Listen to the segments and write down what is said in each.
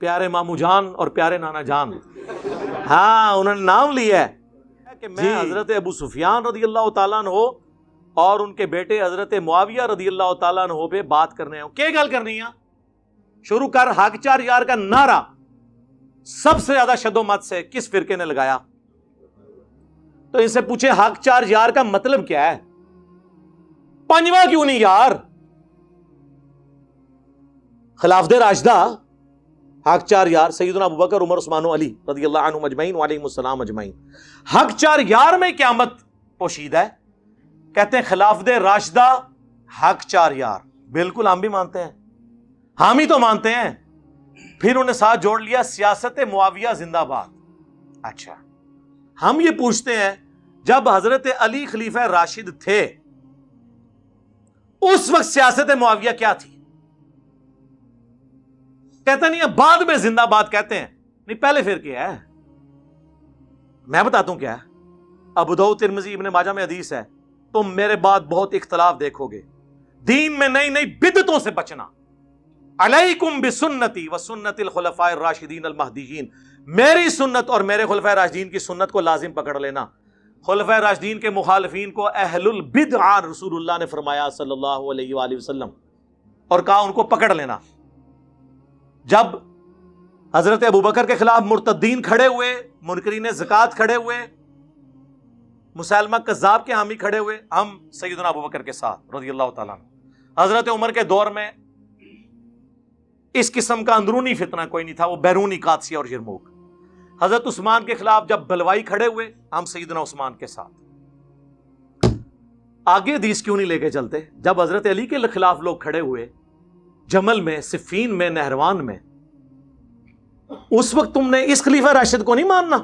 پیارے مامو جان اور پیارے نانا جان، ہاں انہوں نے نام لیا ہے کہ میں حضرت ابو سفیان رضی اللہ تعالیٰ عنہ اور ان کے بیٹے حضرت معاویہ رضی اللہ تعالیٰ عنہ پہ بات کرنے ہوں. کیا گل کرنی ہے؟ شروع کر حق چار یار کا نعرہ سب سے زیادہ شد و مت سے کس فرقے نے لگایا؟ تو ان سے پوچھے حق چار یار کا مطلب کیا ہے؟ پنجواں کیوں نہیں یار؟ خلافت راشدہ حق چار یار سیدنا ابوبکر عمر عثمان و علی رضی اللہ عنہم اجمعین وعلیہم السلام اجمعین. حق چار یار میں قیامت پوشیدہ ہے. کہتے ہیں خلافت راشدہ حق چار یار. بالکل ہم بھی مانتے ہیں، ہم ہی تو مانتے ہیں. پھر انہوں نے ساتھ جوڑ لیا سیاست معاویہ زندہ باد. اچھا ہم یہ پوچھتے ہیں جب حضرت علی خلیفہ راشد تھے اس وقت سیاست معاویہ کیا تھی؟ کہتا نہیں ہے بعد میں زندہ باد کہتے ہیں. نہیں پہلے پھر کیا ہے؟ میں بتاتا ہوں کیا ہے. ابو داؤد ترمذی ابن ماجہ میں حدیث ہے، تم میرے بعد بہت اختلاف دیکھو گے، دین میں نئی نئی بدعتوں سے بچنا. علیکم بسنتی وسنت الخلفاء الراشدین المہدیین، میری سنت اور میرے خلفاء راشدین کی سنت کو لازم پکڑ لینا. خلفاء راشدین کے مخالفین کو اہل البدع رسول اللہ نے فرمایا صلی اللہ علیہ وآلہ وسلم، اور کہا ان کو پکڑ لینا. جب حضرت ابوبکر کے خلاف مرتدین کھڑے ہوئے، منکرین زکوٰۃ کھڑے ہوئے، مسلمہ کذاب کے حامی کھڑے ہوئے، ہم سیدنا ابوبکر کے ساتھ رضی اللہ تعالیٰ عنہ. حضرت عمر کے دور میں اس قسم کا اندرونی فتنہ کوئی نہیں تھا، وہ بیرونی قادسیہ اور یرموک. حضرت عثمان کے خلاف جب بلوائی کھڑے ہوئے، ہم سیدنا عثمان کے ساتھ. آگے حدیث کیوں نہیں لے کے چلتے؟ جب حضرت علی کے خلاف لوگ کھڑے ہوئے جمل میں، صفین میں، نہروان میں، اس وقت تم نے اس خلیفہ راشد کو نہیں ماننا.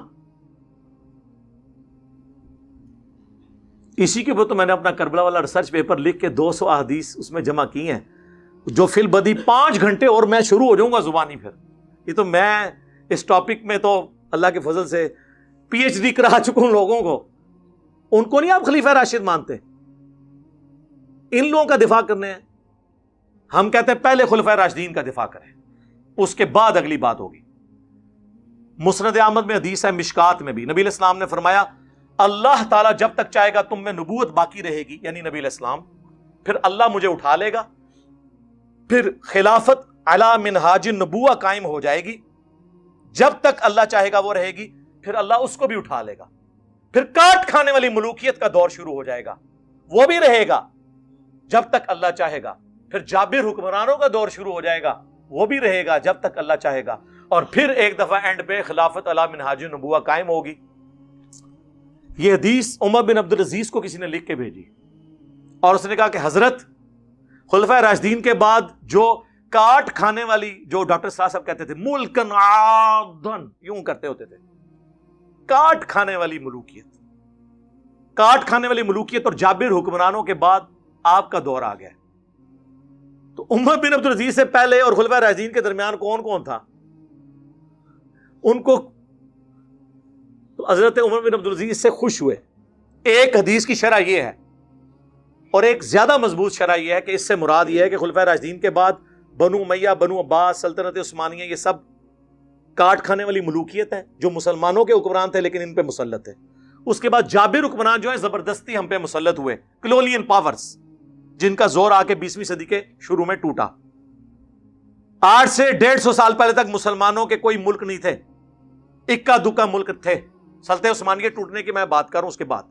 اسی کے اوپر تو میں نے اپنا کربلا والا ریسرچ پیپر لکھ کے 200 احادیث اس میں جمع کی ہیں، جو فی البدی 5 گھنٹے اور میں شروع ہو جاؤں گا زبانی. پھر یہ تو میں اس ٹاپک میں تو اللہ کے فضل سے پی ایچ ڈی کرا چکا ہوں لوگوں کو. ان کو نہیں آپ خلیفہ راشد مانتے؟ ان لوگوں کا دفاع کرنے ہیں. ہم کہتے ہیں پہلے خلفاء راشدین کا دفاع کریں، اس کے بعد اگلی بات ہوگی. مسند احمد میں حدیث ہے، مشکات میں بھی نبی علیہ السلام نے فرمایا اللہ تعالیٰ جب تک چاہے گا تم میں نبوت باقی رہے گی، یعنی نبی علیہ السلام، پھر اللہ مجھے اٹھا لے گا، پھر خلافت علی منہاج النبوہ قائم ہو جائے گی. جب تک اللہ چاہے گا وہ رہے گی، پھر اللہ اس کو بھی اٹھا لے گا. پھر کاٹ کھانے والی ملوکیت کا دور شروع ہو جائے گا، وہ بھی رہے گا جب تک اللہ چاہے گا. پھر جابر حکمرانوں کا دور شروع ہو جائے گا، وہ بھی رہے گا جب تک اللہ چاہے گا. اور پھر ایک دفعہ اینڈ پہ خلافت علی منہاج النبوہ قائم ہوگی. یہ حدیث عمر بن عبد العزیز کو کسی نے لکھ کے بھیجی، اور اس نے کہا کہ حضرت خلفاء راشدین کے بعد جو کاٹ کھانے والی، جو ڈاکٹر صاحب کہتے تھے ملکن عادن، یوں کرتے ہوتے تھے، کاٹ کھانے والی ملوکیت، کاٹ کھانے والی ملوکیت اور جابر حکمرانوں کے بعد آپ کا دور آ گیا. تو عمر بن عبد العزیز سے پہلے اور خلفاء راشدین کے درمیان کون کون تھا؟ ان کو تو حضرت عمر بن عبد العزیز سے خوش ہوئے. ایک حدیث کی شرح یہ ہے، اور ایک زیادہ مضبوط شرح یہ ہے کہ اس سے مراد یہ ہے کہ خلفاء راشدین کے بعد بنو امیہ، بنو عباس، سلطنت عثمانیہ، یہ سب کاٹ کھانے والی ملوکیت ہے جو مسلمانوں کے حکمران تھے لیکن ان پہ مسلط ہے. اس کے بعد جابر حکمران جو ہیں زبردستی ہم پہ مسلط ہوئے، کلونین پاورز، جن کا زور آ کے 20ویں صدی کے شروع میں ٹوٹا. 8 سے 150 سال پہلے تک مسلمانوں کے کوئی ملک نہیں تھے، اکا دکا ملک تھے. سلطنت عثمانیہ ٹوٹنے کی میں بات کروں، اس کے بعد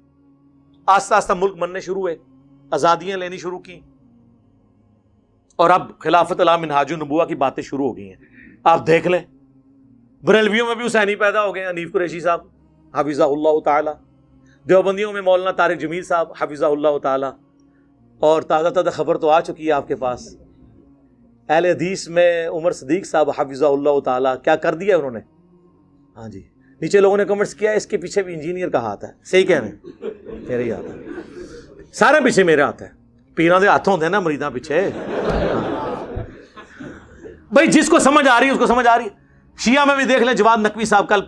آہستہ آہستہ ملک بننے شروع ہوئے، آزادیاں لینی شروع کی، اور اب خلافت علی منہاج النبوہ کی باتیں شروع ہو گئی ہیں. آپ دیکھ لیں بریلویوں میں بھی حسینی پیدا ہو گئے، حنیف قریشی صاحب حفظہ اللہ تعالی، دیوبندیوں میں مولانا طارق جمیل صاحب حفظہ اللہ تعالی، اور تازہ تازہ خبر تو آ چکی ہے آپ کے پاس، اہل حدیث میں عمر صدیق صاحب حفظہ اللہ تعالی. کیا کر دیا انہوں نے؟ ہاں جی، نیچے لوگوں نے کمنٹس کیا اس کے پیچھے بھی انجینئر کا ہاتھ ہے. صحیح کہہ رہے ہیں، میرے ہی ہاتھ ہے، سارے پیچھے میرے ہاتھ ہے. پیراں دے ہاتھ ہوندے ہیں نا مریداں پیچھے. بھائی جس کو سمجھ آ رہی ہے اس کو سمجھ آ رہی ہے. شیعہ میں بھی دیکھ لیں، جواد نقوی صاحب، کل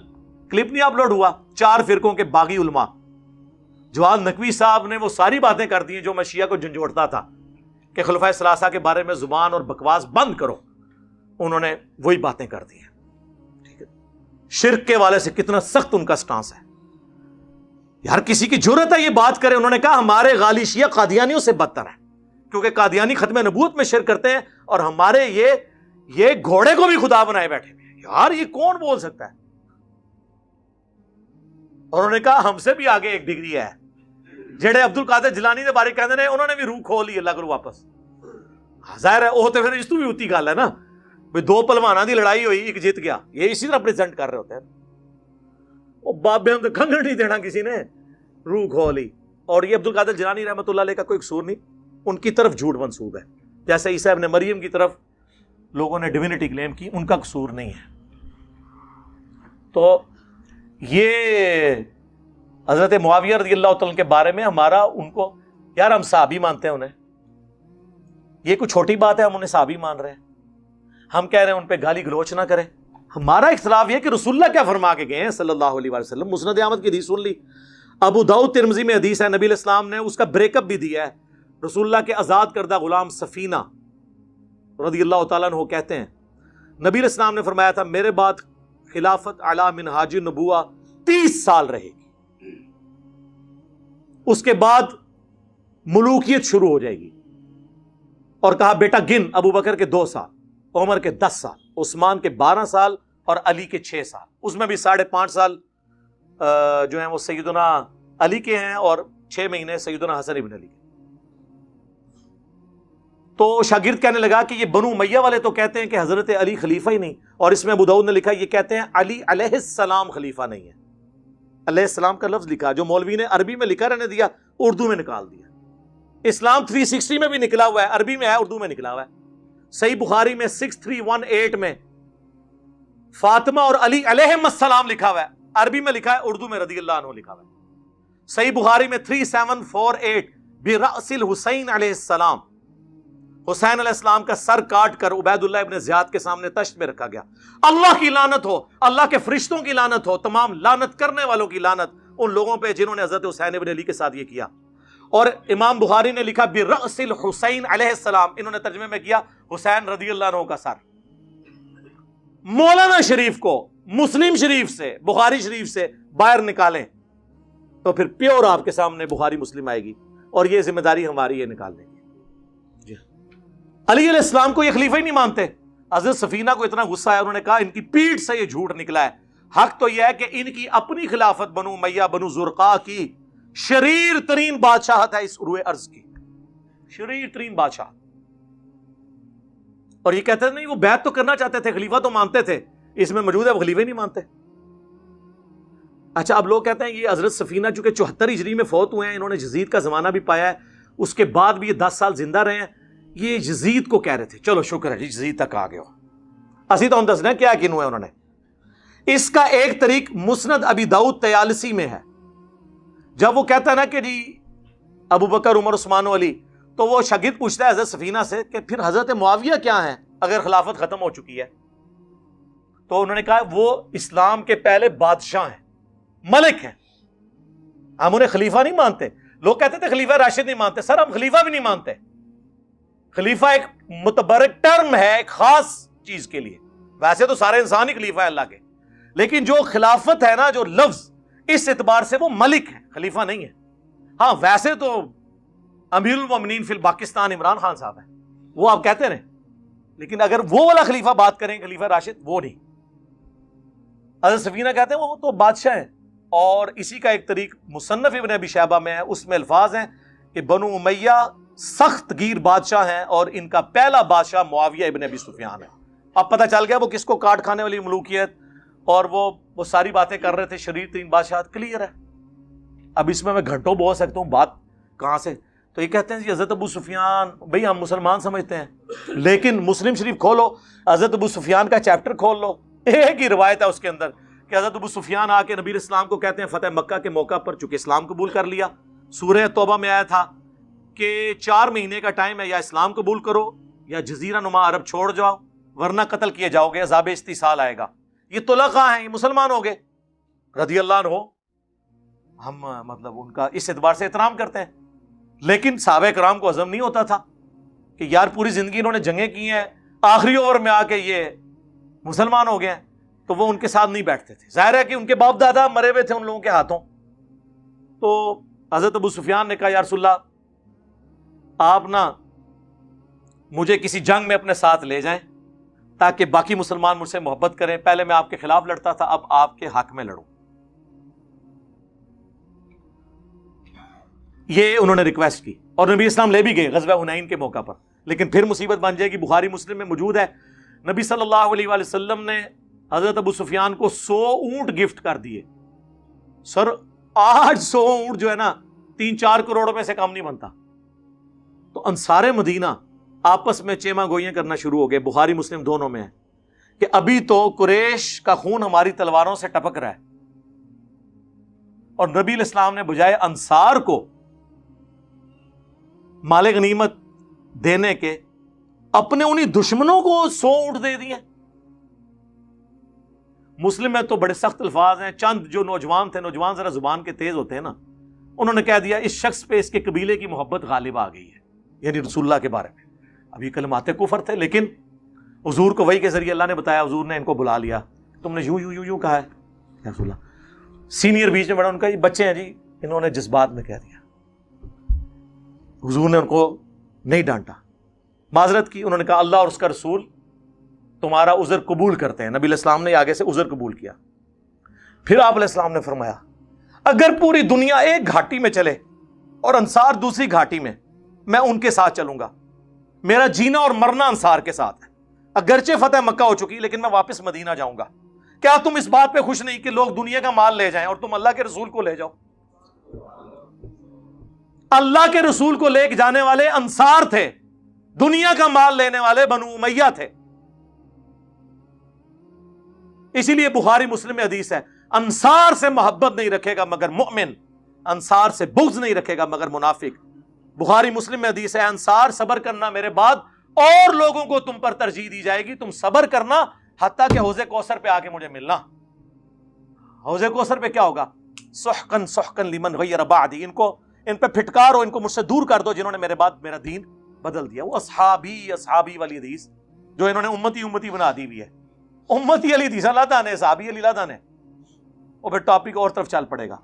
کلپ نہیں اپلوڈ ہوا، 4 فرقوں کے باغی علماء. جواد نقوی صاحب نے وہ ساری باتیں کر دی ہیں جو میں شیعہ کو جھنجھوڑتا تھا کہ خلفائے ثلاثہ کے بارے میں زبان اور بکواس بند کرو. انہوں نے وہی باتیں کر دی ہیں. شرک کے والے سے کتنا سخت ان کا سٹانس ہے. یار کسی کی جرأت ہے یہ بات کرے. انہوں نے کہا ہمارے غالی شیعہ قادیانیوں سے بدتر ہیں, کیونکہ قادیانی ختم نبوت میں شرک کرتے ہیں اور ہمارے یہ گھوڑے کو بھی خدا بنائے بیٹھے ہیں. یار یہ کون بول سکتا ہے؟ اور انہوں نے کہا ہم سے بھی آگے ایک ڈگری ہے. جڑے عبد القادر جیلانی کے بارے کہتے ہیں انہوں نے بھی روح کھول لی اللہ کرو واپس. ظاہر ہے وہ تو پھر اس تو بھی ہوتی گل ہے نا, بھئی دو پلوانوں کی لڑائی ہوئی, ایک جیت گیا. یہ اسی طرح پریزنٹ کر رہے ہوتے ہیں. وہ بابے ہم تو کنگن نہیں دینا کسی نے, روح کھولی. اور یہ عبد القادر جیلانی رحمۃ اللہ علیہ کا کوئی قصور نہیں, ان کی طرف جھوٹ منسوب ہے. جیسے عیسیٰ ابن مریم کی طرف لوگوں نے ڈیوینٹی کلیم کی, ان کا قصور نہیں ہے. تو یہ حضرت معاویہ رضی اللہ تعالیٰ کے بارے میں ہمارا ان کو, یار ہم صحابی مانتے ہیں انہیں, یہ کوئی چھوٹی بات ہے ہم انہیں صحابی مان رہے ہیں. ہم کہہ رہے ہیں ان پہ گالی گلوچ نہ کریں. ہمارا اختلاف یہ کہ رسول اللہ کیا فرما کے گئے ہیں صلی اللہ علیہ وسلم. مسند احمد کی حدیث سن لی, ابو داؤد ترمذی میں حدیث ہے, نبی علیہ السلام نے اس کا بریک اپ بھی دیا ہے. رسول اللہ کے آزاد کردہ غلام سفینہ رضی اللہ تعالیٰ عنہ کہتے ہیں نبی علیہ السلام نے فرمایا تھا میرے بعد خلافت علی منہاج النبوہ 30 سال رہے گی, اس کے بعد ملوکیت شروع ہو جائے گی. اور کہا بیٹا گن, ابو بکر کے 2 سال, عمر کے 10 سال, عثمان کے 12 سال اور علی کے 6 سال. اس میں بھی 5.5 سال جو ہیں وہ سیدنا علی کے ہیں اور 6 مہینے سیدنا حسن ابن علی کے. تو شاگرد کہنے لگا کہ یہ بنو امیہ والے تو کہتے ہیں کہ حضرت علی خلیفہ ہی نہیں, اور اس میں ابو داؤد نے لکھا یہ کہتے ہیں علی علیہ السلام خلیفہ نہیں ہے. علیہ السلام کا لفظ لکھا, جو مولوی نے عربی میں لکھا رہنے دیا, اردو میں نکال دیا. اسلام 360 میں بھی نکلا ہوا ہے, عربی میں ہے, اردو میں نکلا ہوا ہے. صحیح بخاری میں 6318 میں فاطمہ اور علی علیہم السلام لکھا ہوا ہے, عربی میں لکھا ہے, اردو میں رضی اللہ عنہ لکھا ہوا ہے. صحیح بخاری میں 3748 برأس الحسین علیہ السلام, حسین علیہ السلام کا سر کاٹ کر عبید اللہ ابن زیاد کے سامنے تشت میں رکھا گیا. اللہ کی لعنت ہو, اللہ کے فرشتوں کی لعنت ہو, تمام لعنت کرنے والوں کی لعنت ان لوگوں پہ جنہوں نے حضرت حسین ابن علی کے ساتھ یہ کیا. اور امام بخاری نے لکھا برأس الحسین علیہ السلام, انہوں نے ترجمے میں کیا حسین رضی اللہ عنہ کا سر. مولانا شریف کو مسلم شریف سے, بخاری شریف سے باہر نکالیں تو پھر پیور آپ کے سامنے بخاری مسلم آئے گی, اور یہ ذمہ داری ہماری ہے نکالنے کی. علی علیہ السلام کو یہ خلیفہ ہی نہیں مانتے. حضرت سفینہ کو اتنا غصہ ہے, انہوں نے کہا ان کی پیٹھ سے یہ جھوٹ نکلا ہے. حق تو یہ ہے کہ ان کی اپنی خلافت بنو امیہ بنو زرقاء کی شریر ترین بادشاہت ہے اس عروہ ارض کی, شریر ترین بادشاہت. اور یہ کہتے ہیں نہیں وہ بیعت تو کرنا چاہتے تھے, خلیفہ تو مانتے تھے, اس میں موجود ہے وہ خلیفہ نہیں مانتے. اچھا اب لوگ کہتے ہیں یہ حضرت سفینہ چونکہ 74 ہجری میں فوت ہوئے ہیں, انہوں نے یزید کا زمانہ بھی پایا ہے, اس کے بعد بھی یہ 10 سال زندہ رہے ہیں, یہ یزید کو کہہ رہے تھے. چلو شکر ہے جی یزید تک آ گئے ہو, اسی تو ہم دس رہے ہیں کیا کنو ہے انہوں نے. اس کا ایک طریق مسند ابی داؤد طیالسی میں ہے. جب وہ کہتا ہے نا کہ جی ابو بکر عمر عثمان و علی, تو وہ شاگرد پوچھتا ہے حضرت سفینہ سے کہ پھر حضرت معاویہ کیا ہیں اگر خلافت ختم ہو چکی ہے. تو انہوں نے کہا وہ اسلام کے پہلے بادشاہ ہیں, ملک ہیں, ہم انہیں خلیفہ نہیں مانتے. لوگ کہتے تھے خلیفہ راشد نہیں مانتے, سر ہم خلیفہ بھی نہیں مانتے. خلیفہ ایک متبرک ٹرم ہے ایک خاص چیز کے لیے, ویسے تو سارے انسان ہی خلیفہ ہے اللہ کے, لیکن جو خلافت ہے نا, جو لفظ, اس اعتبار سے وہ ملک ہے, خلیفہ نہیں ہے. ہاں ویسے تو امیر المومنین فی الپاکستان عمران خان صاحب ہیں, وہ آپ کہتے رہیں, لیکن اگر وہ والا خلیفہ بات کریں خلیفہ راشد, وہ نہیں. حضرت سفینہ کہتے ہیں وہ تو بادشاہ ہیں. اور اسی کا ایک طریق مصنف ابن ابی شیبہ میں ہے, اس میں الفاظ ہیں کہ بنو امیہ سخت گیر بادشاہ ہیں اور ان کا پہلا بادشاہ معاویہ ابن ابی سفیان ہے. اب پتہ چل گیا وہ کس کو کاٹ کھانے والی ملوکیت اور وہ ساری باتیں کر رہے تھے, شریر ترین بادشاہت کلیئر ہے. اب اس میں گھنٹوں بول سکتا ہوں بات کہاں سے. تو یہ کہتے ہیں جی حضرت ابو سفیان, بھئی ہم مسلمان سمجھتے ہیں, لیکن مسلم شریف کھولو, حضرت ابو سفیان کا چیپٹر کھول لو, ایک ہی روایت ہے اس کے اندر کہ حضرت ابو سفیان آ کے نبی علیہ السلام کو کہتے ہیں فتح مکہ کے موقع پر, چونکہ اسلام قبول کر لیا, سورہ توبہ میں آیا تھا کہ 4 مہینے کا ٹائم ہے, یا اسلام قبول کرو یا جزیرہ نما عرب چھوڑ جاؤ ورنہ قتل کیے جاؤ گے, عذاب استیصال آئے گا. یہ طلقاء ہیں, یہ مسلمان ہو گئے رضی اللہ عنہ. ہم مطلب ان کا اس اعتبار سے احترام کرتے ہیں, لیکن صحابہ کرام کو ہضم نہیں ہوتا تھا کہ یار پوری زندگی انہوں نے جنگیں کی ہیں, آخری اوور میں آ کے یہ مسلمان ہو گئے ہیں. تو وہ ان کے ساتھ نہیں بیٹھتے تھے. ظاہر ہے کہ ان کے باپ دادا مرے ہوئے تھے ان لوگوں کے ہاتھوں. تو حضرت ابو سفیان نے کہا یا رسول اللہ آپ نا مجھے کسی جنگ میں اپنے ساتھ لے جائیں تاکہ باقی مسلمان مجھ سے محبت کریں. پہلے میں آپ کے خلاف لڑتا تھا, اب آپ کے حق میں لڑوں. یہ انہوں نے ریکویسٹ کی اور نبی اسلام لے بھی گئے غزوہ حنین کے موقع پر. لیکن پھر مصیبت بن جائے گی. بخاری مسلم میں موجود ہے نبی صلی اللہ علیہ وآلہ وسلم نے حضرت ابو سفیان کو 100 اونٹ گفٹ کر دیے. سر آج 100 اونٹ جو ہے نا 3-4 کروڑ میں سے کم نہیں بنتا. تو انصار مدینہ آپس میں چیما گوئیاں کرنا شروع ہو گئے. بخاری مسلم دونوں میں ہے کہ ابھی تو قریش کا خون ہماری تلواروں سے ٹپک رہا ہے, اور نبی علیہ السلام نے بجائے انصار کو مال غنیمت دینے کے اپنے انہی دشمنوں کو 100 اونٹ دے دیے. مسلم میں تو بڑے سخت الفاظ ہیں. چند جو نوجوان تھے, نوجوان ذرا زبان کے تیز ہوتے ہیں نا, انہوں نے کہہ دیا اس شخص پہ اس کے قبیلے کی محبت غالب آ گئی ہے, یعنی رسول اللہ کے بارے میں. اب یہ کلمات کفر تھے, لیکن حضور کو وحی کے ذریعے اللہ نے بتایا. حضور نے ان کو بلا لیا, تم نے یوں یوں یوں یوں کہا ہے. یا رسول اللہ سینئر بیچ میں بڑا ان کا یہ بچے ہیں جی, انہوں نے جذبات میں کہہ دیا. حضور نے ان کو نہیں ڈانٹا, معذرت کی. انہوں نے کہا اللہ اور اس کا رسول تمہارا عذر قبول کرتے ہیں. نبی علیہ السلام نے آگے سے عذر قبول کیا. پھر آپ علیہ السلام نے فرمایا اگر پوری دنیا ایک گھاٹی میں چلے اور انصار دوسری گھاٹی میں ان کے ساتھ چلوں گا. میرا جینا اور مرنا انصار کے ساتھ ہے. اگرچہ فتح مکہ ہو چکی لیکن میں واپس مدینہ جاؤں گا. کیا تم اس بات پہ خوش نہیں کہ لوگ دنیا کا مال لے جائیں اور تم اللہ کے رسول کو لے جاؤ؟ اللہ کے رسول کو لے کے جانے والے انصار تھے, دنیا کا مال لینے والے بنو امیہ تھے. اسی لیے بخاری مسلم میں حدیث ہے انصار سے محبت نہیں رکھے گا مگر مؤمن, انصار سے بغض نہیں رکھے گا مگر منافق. بخاری مسلم میں حدیث ہے انصار صبر کرنا میرے بعد اور لوگوں کو تم پر ترجیح دی جائے گی. تم صبر کرنا حتیٰ کہ حوض کوثر پہ آ کے مجھے ملنا. حوض کوثر پہ کیا ہوگا؟ سحقن سحقن لمن غیر بعدی. ان پہ پھٹکار ہو, ان کو مجھ سے دور کر دو جنہوں نے میرے بعد میرا دین بدل دیا. وہ اصحابی والی حدیث جو انہوں نے امتی بنا دی ہوئی ہے. امتی علی حدیث اللہ تعالیٰ نے, صحابی علی اللہ تعالیٰ نے. اور پھر ٹاپک اور طرف چل پڑے گا.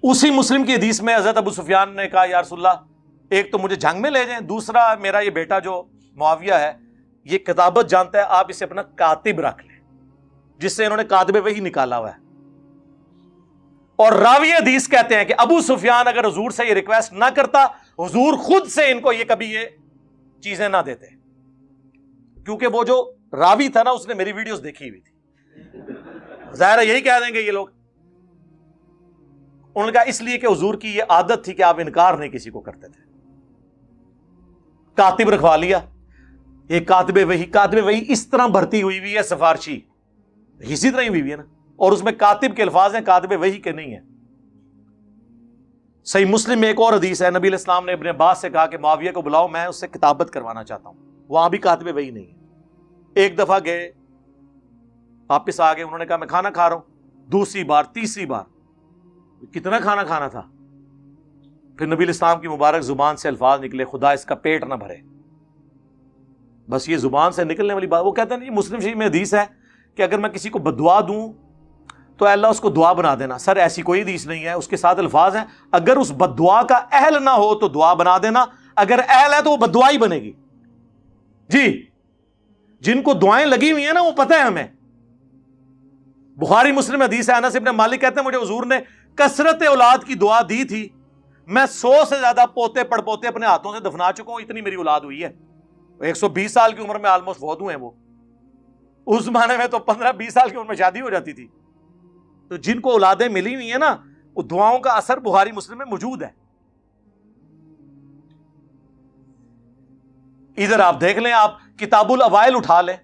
اسی مسلم کی حدیث میں حضرت ابو سفیان نے کہا یا رسول اللہ ایک تو مجھے جنگ میں لے جائیں, دوسرا میرا یہ بیٹا جو معاویہ ہے یہ کتابت جانتا ہے, آپ اسے اپنا کاتب رکھ لیں, جس سے انہوں نے کاتب وحی نکالا ہوا ہے. اور راوی حدیث کہتے ہیں کہ ابو سفیان اگر حضور سے یہ ریکویسٹ نہ کرتا, حضور خود سے ان کو یہ کبھی یہ چیزیں نہ دیتے, کیونکہ وہ جو راوی تھا نا اس نے میری ویڈیوز دیکھی ہوئی تھی. ظاہر ہے یہی کہہ دیں گے یہ لوگ. انہوں نے کہا اس لیے کہ حضور کی یہ عادت تھی کہ آپ انکار نہیں کسی کو کرتے تھے. کاتب رکھوا لیا. یہ کاتب وحی اس طرح بھرتی ہوئی ہے سفارشی, اسی طرح ہی ہوئی ہے نا, اور اس میں کاتب کے الفاظ ہیں, کاتب وحی کے نہیں ہیں. صحیح مسلم میں ایک اور حدیث ہے, نبی علیہ السلام نے ابن عباس سے کہا کہ معاویہ کو بلاؤ, میں اس سے کتابت کروانا چاہتا ہوں. وہاں بھی کاتب وحی نہیں ہے. ایک دفعہ گئے, واپس آ گئے, انہوں نے کہا میں کھانا کھا رہا ہوں. دوسری بار, تیسری بار, کتنا کھانا کھانا تھا. پھر نبی علیہ السلام کی مبارک زبان سے الفاظ نکلے خدا اس کا پیٹ نہ بھرے. بس یہ زبان سے نکلنے والی بات. وہ کہتے ہیں مسلم شریف میں حدیث ہے کہ اگر میں کسی کو بددعا دوں تو اللہ اس کو دعا بنا دینا. سر ایسی کوئی حدیث نہیں ہے. اس کے ساتھ الفاظ ہیں اگر اس بددعا کا اہل نہ ہو تو دعا بنا دینا, اگر اہل ہے تو وہ بددعا ہی بنے گی. جی جن کو دعائیں لگی ہوئی ہیں نا وہ پتہ ہے ہمیں. بخاری مسلم حدیث ہے, انس ابن مالک کہتے ہیں مجھے حضور نے کثرت اولاد کی دعا دی تھی, میں 100 سے زیادہ پوتے پڑ پوتے اپنے ہاتھوں سے دفنا چکا ہوں, اتنی میری اولاد ہوئی ہے. 120 سال کی عمر میں آلموسٹ فوت ہوئے ہیں وہ. اس زمانے میں تو 15-20 سال کی عمر میں شادی ہو جاتی تھی. تو جن کو اولادیں ملی ہوئی ہیں نا وہ دعاؤں کا اثر بخاری مسلم میں موجود ہے. ادھر آپ دیکھ لیں, آپ کتاب الاوائل اٹھا لیں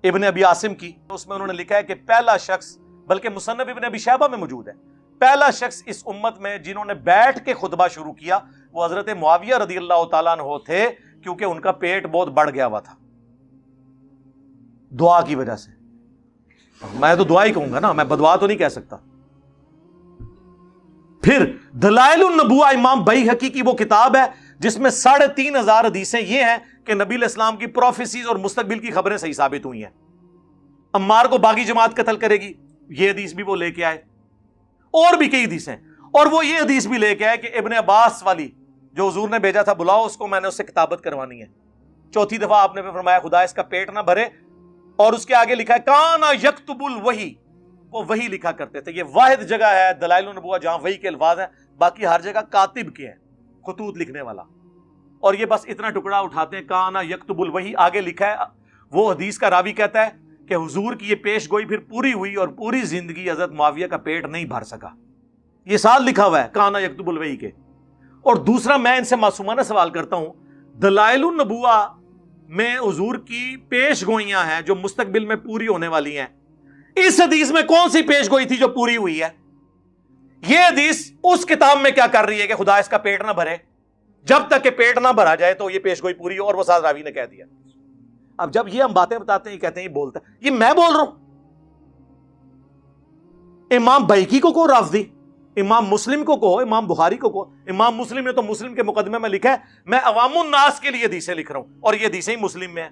ابن ابی عاصم کی, اس میں انہوں نے لکھا ہے کہ پہلا شخص, بلکہ مصنف ابن ابی شیبہ میں موجود ہے, پہلا شخص اس امت میں جنہوں نے بیٹھ کے خطبہ شروع کیا وہ حضرت معاویہ رضی اللہ تعالیٰ عنہ تھے, کیونکہ ان کا پیٹ بہت بڑھ گیا ہوا تھا دعا کی وجہ سے. میں تو دعا ہی کہوں گا نا, میں بدعا تو نہیں کہہ سکتا. پھر دلائل النبوہ امام بیہقی کی وہ کتاب ہے جس میں 3500 حدیثیں یہ ہیں کہ نبی علیہ السلام کی پروفیسیز اور مستقبل کی خبریں صحیح ثابت ہوئی ہیں. عمار کو باغی جماعت قتل کرے گی، یہ حدیث بھی وہ لے کے آئے. اور بھی کئی حدیث ہیں، اور وہ یہ حدیث بھی لے کے آئے کہ ابن عباس والی جو حضور نے بھیجا تھا، بلاؤ اس کو، میں نے اس سے کتابت کروانی ہے. چوتھی دفعہ آپ نے فرمایا خدا اس کا پیٹ نہ بھرے، اور اس کے آگے لکھا ہے کانا یکتب الوحی، وہ وحی لکھا کرتے تھے. یہ واحد جگہ ہے دلائل النبوہ جہاں وحی کے الفاظ ہیں، باقی ہر جگہ کاتب کے ہیں، خطوط لکھنے والا. اور یہ بس اتنا ٹکڑا اٹھاتے ہیں، کانا یکتب الوحی، آگے لکھا ہے. وہ حدیث کا راوی کہتا ہے کہ حضور کی یہ پیش گوئی پھر پوری ہوئی اور پوری زندگی حضرت معاویہ کا پیٹ نہیں بھر سکا. یہ سال لکھا ہوا ہے کانا یکتب الوحی کے. اور دوسرا میں ان سے معصومانہ سوال کرتا ہوں، دلائل النبوہ میں حضور کی پیش گوئیاں ہیں جو مستقبل میں پوری ہونے والی ہیں، اس حدیث میں کون سی پیش گوئی تھی جو پوری ہوئی ہے؟ یہ حدیث اس کتاب میں کیا کر رہی ہے کہ خدا اس کا پیٹ نہ بھرے؟ جب تک کہ پیٹ نہ بھرا جائے تو یہ پیش گوئی پوری ہو، اور وہ ساتھ راوی نے کہہ دیا. اب جب یہ ہم باتیں بتاتے ہیں، یہ کہتے ہیں یہ بولتا ہے، یہ میں بول رہا ہوں. امام بیہقی کو کہو رافضی، امام مسلم کو کہو، امام بخاری کو کہو. امام مسلم نے تو مسلم کے مقدمے میں لکھا ہے میں عوام الناس کے لیے حدیثیں لکھ رہا ہوں، اور یہ حدیثیں ہی مسلم میں ہیں.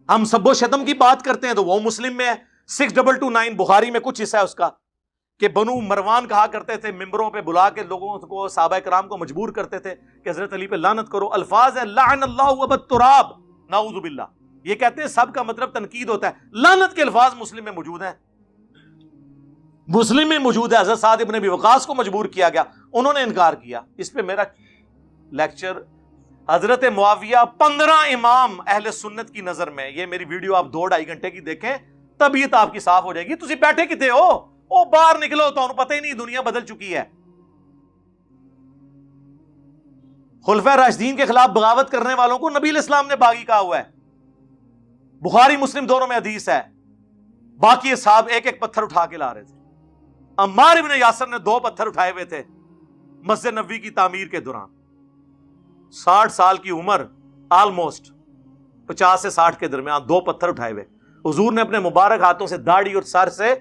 ہم سب و شتم کی بات کرتے ہیں تو وہ مسلم میں ہے. 6229 بخاری میں کچھ حصہ ہے اس کا کہ بنو مروان کہا کرتے تھے، ممبروں پہ بلا کے لوگوں کو، صحابہ کرام کو مجبور کرتے تھے کہ حضرت علی پہ لعنت کرو. الفاظ ہے لعن اللہ ابا التراب، نعوذ باللہ. یہ کہتے ہیں سب کا مطلب تنقید ہوتا ہے. لعنت کے الفاظ مسلم میں موجود ہیں، مسلم میں موجود ہے. حضرت سعد ابن ابی وقاص کو مجبور کیا گیا، انہوں نے انکار کیا. اس پہ میرا لیکچر حضرت معاویہ 15 امام اہل سنت کی نظر میں، یہ میری ویڈیو آپ 2-2.5 گھنٹے کی دیکھیں، طبیعت آپ کی صاف ہو جائے گی. تسی بیٹھے کتے ہو؟ او باہر نکلو، تو انہوں پتہ ہی نہیں دنیا بدل چکی ہے. خلفائے راشدین کے خلاف بغاوت کرنے والوں کو نبی علیہ السلام نے باغی کہا ہوا ہے. بخاری مسلم دونوں میں حدیث ہے. باقی صاحب ایک ایک پتھر اٹھا کے لا رہے تھے. عمار ابن یاسر نے 2 پتھر اٹھائے ہوئے تھے مسجد نبوی کی تعمیر کے دوران. 60 سال کی عمر، آلموسٹ 50 سے 60 کے درمیان، 2 پتھر اٹھائے ہوئے. حضور نے اپنے مبارک ہاتھوں سے داڑھی اور سر سے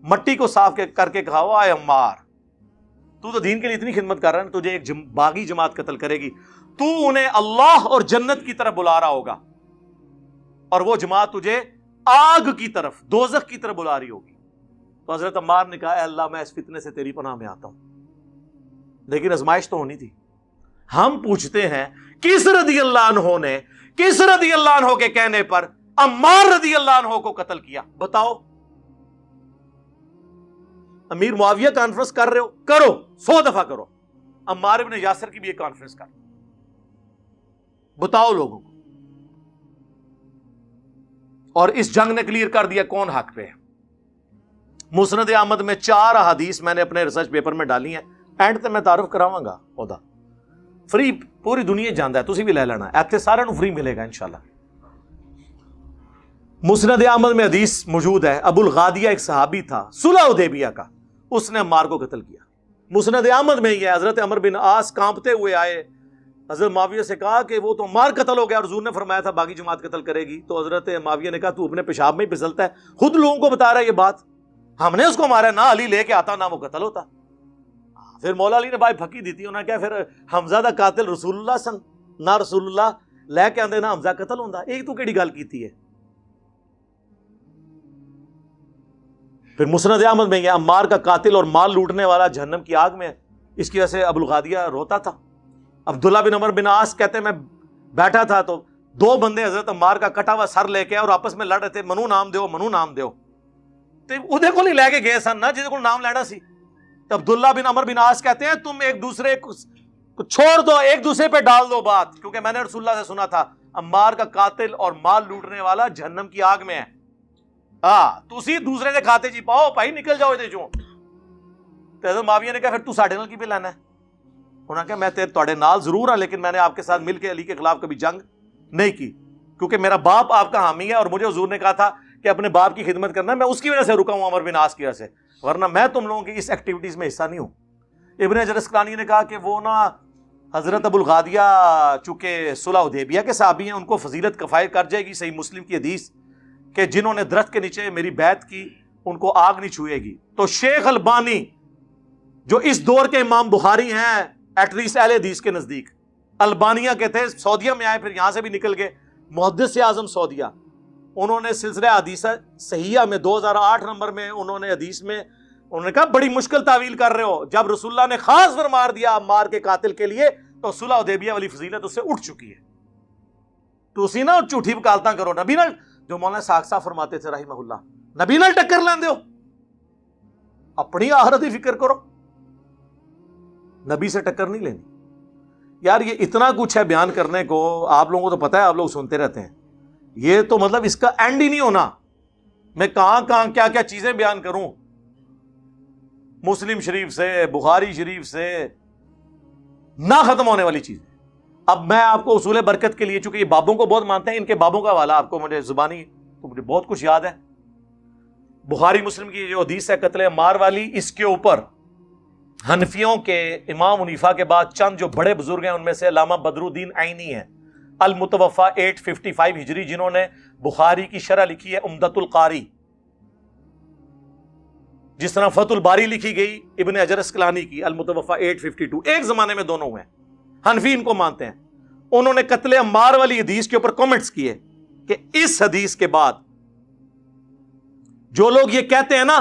مٹی کو صاف کر کے کہا، اے عمار، تو دین کے لیے اتنی خدمت کر رہا ہے، تجھے ایک باغی جماعت قتل کرے گی، تو انہیں اللہ اور جنت کی طرف بلا رہا ہوگا، اور وہ جماعت تجھے آگ کی طرف، دوزخ کی طرف بلا رہی ہوگی. تو حضرت عمار نے کہا، اے اللہ میں اس فتنے سے تیری پناہ میں آتا ہوں. لیکن آزمائش تو ہونی تھی. ہم پوچھتے ہیں کس رضی اللہ عنہ نے، کس رضی اللہ عنہ کے کہنے پر عمار رضی اللہ عنہ کو قتل کیا؟ بتاؤ. امیر معاویہ کانفرنس کر رہے ہو، کرو، 100 دفعہ کرو. عمار ابن یاسر کی بھی ایک کانفرنس کر، بتاؤ لوگوں کو. اور اس جنگ نے کلیئر کر دیا کون حق پہ ہے. مسند احمد میں 4 احادیث میں نے اپنے ریسرچ پیپر میں ڈالی ہیں. اینڈ تے میں تعارف کراواں گا، خدا فری پوری دنیا جاندا ہے، تسی بھی لے لینا، ایتھے سارے نو فری ملے گا انشاءاللہ. مسند احمد میں حدیث موجود ہے، ابو الغادیہ ایک صحابی تھا صلح حدیبیہ کا، اس نے عمار کو قتل کیا. مسند احمد میں یہ حضرت عمر بن عاص کانپتے ہوئے آئے، حضرت معاویہ سے کہا کہ وہ تو عمار قتل ہو گیا، اور حضور نے فرمایا تھا باغی جماعت قتل کرے گی. تو حضرت معاویہ نے کہا تو اپنے پیشاب میں ہی پھسلتا ہے، خود لوگوں کو بتا رہا ہے یہ بات، ہم نے اس کو مارا، نہ علی لے کے آتا نہ وہ قتل ہوتا. پھر مولا علی نے بھائی پھکی دی تھی، انہوں نے کہا پھر حمزہ دا قاتل رسول اللہ سن، نہ رسول اللہ لے کے آندے نہ حمزہ قتل ہوندا. ایک تو کیڑی گل کیتی ہے. پھر مسند احمد میں یہ عمار کا قاتل اور مال لوٹنے والا جہنم کی آگ میں ہے. اس کی وجہ سے ابو الغادیہ روتا تھا. عبداللہ بن عمر بن عاص کہتے ہیں میں بیٹھا تھا تو 2 بندے حضرت عمار کا کٹا ہوا سر لے کے اور آپس میں لڑ رہے تھے، منو نام دیو، منو نام دیو. تے اودے کو نہیں لے کے گئے سن نا جہدے کو نام لینا سی. تو عبداللہ بن عمر بن عاص کہتے ہیں تم ایک دوسرے کو چھوڑ دو، ایک دوسرے پہ ڈال دو بات، کیونکہ میں نے رسول اللہ سے سنا تھا عمار کا قاتل اور مال لوٹنے والا جہنم کی آگ میں ہے. تسی دوسرے دے کھاتے جی پاؤ بھائی، نکل جاؤ دے چوں. تو حضرت معاویہ نے کہا پھر تو ساڈے نال کی پہ لینا ہے؟ انہوں نے کہا میں تواڈے نال ضرور ہاں، لیکن میں نے آپ کے ساتھ مل کے علی کے خلاف کبھی جنگ نہیں کی، کیونکہ میرا باپ آپ کا حامی ہے، اور مجھے حضور نے کہا تھا کہ اپنے باپ کی خدمت کرنا، میں اس کی وجہ سے رکا ہوں، عمر بن عاص کی وجہ سے، ورنہ میں تم لوگوں کی اس ایکٹیویٹیز میں حصہ نہیں ہوں. ابن حجر اسقلانی نے کہا کہ وہ نا حضرت ابو الغادیہ چونکہ صلح حدیبیہ کے صحابی ہیں، ان کو فضیلت کفایت کر جائے گی. صحیح مسلم کی حدیث کہ جنہوں نے درخت کے نیچے میری بیعت کی ان کو آگ نہیں چھوئے گی. تو شیخ البانی جو اس دور کے امام بخاری ہیں ایٹ لیسٹ اہل حدیث کے نزدیک، البانیہ کے تھے، سعودیہ میں آئے، پھر یہاں سے بھی نکل گئے، محدث اعظم سعودیہ، انہوں نے سلسلہ حدیث صحیحہ میں 2008 نمبر میں انہوں نے حدیث میں انہوں نے کہا بڑی مشکل تعویل کر رہے ہو، جب رسول اللہ نے خاص فرما دیا عمار کے قاتل کے لیے تو صلح حدیبیہ والی فضیلت اس سے اٹھ چکی ہے، تو اسی نا جھوٹی وکالتاں کرو، نبی نال جو مولانا ساکھ صاحب فرماتے تھے رحمہ اللہ، نبی نال ٹکر لیندے ہو، اپنی آخرت کی فکر کرو، نبی سے ٹکر نہیں لینی یار۔ یہ اتنا کچھ ہے بیان کرنے کو، آپ لوگوں کو تو پتہ ہے، آپ لوگ سنتے رہتے ہیں، یہ تو مطلب اس کا اینڈ ہی نہیں ہونا، میں کہاں کیا کیا چیزیں بیان کروں، مسلم شریف سے، بخاری شریف سے، نہ ختم ہونے والی چیزیں۔ اب میں آپ کو اصول برکت کے لیے، چونکہ یہ بابوں کو بہت مانتے ہیں، ان کے بابوں کا حوالہ آپ کو مجھے زبانی تو مجھے بہت کچھ یاد ہے۔ بخاری مسلم کی جو حدیث ہے قتل عمار والی، اس کے اوپر حنفیوں کے امام حنیفہ کے بعد چند جو بڑے بزرگ ہیں ان میں سے علامہ بدر الدین عینی ہیں، المتوفی 855 ہجری، جنہوں نے بخاری کی شرح لکھی ہے عمدۃ القاری، جس طرح فتح الباری لکھی گئی ابن حجر اسقلانی کی المتوفی 852، ایک زمانے میں دونوں ہوئے ہیں، حنفی ان کو مانتے ہیں۔ انہوں نے قتل عمار والی حدیث کے اوپر کامنٹس کیے کہ اس حدیث کے بعد جو لوگ یہ کہتے ہیں نا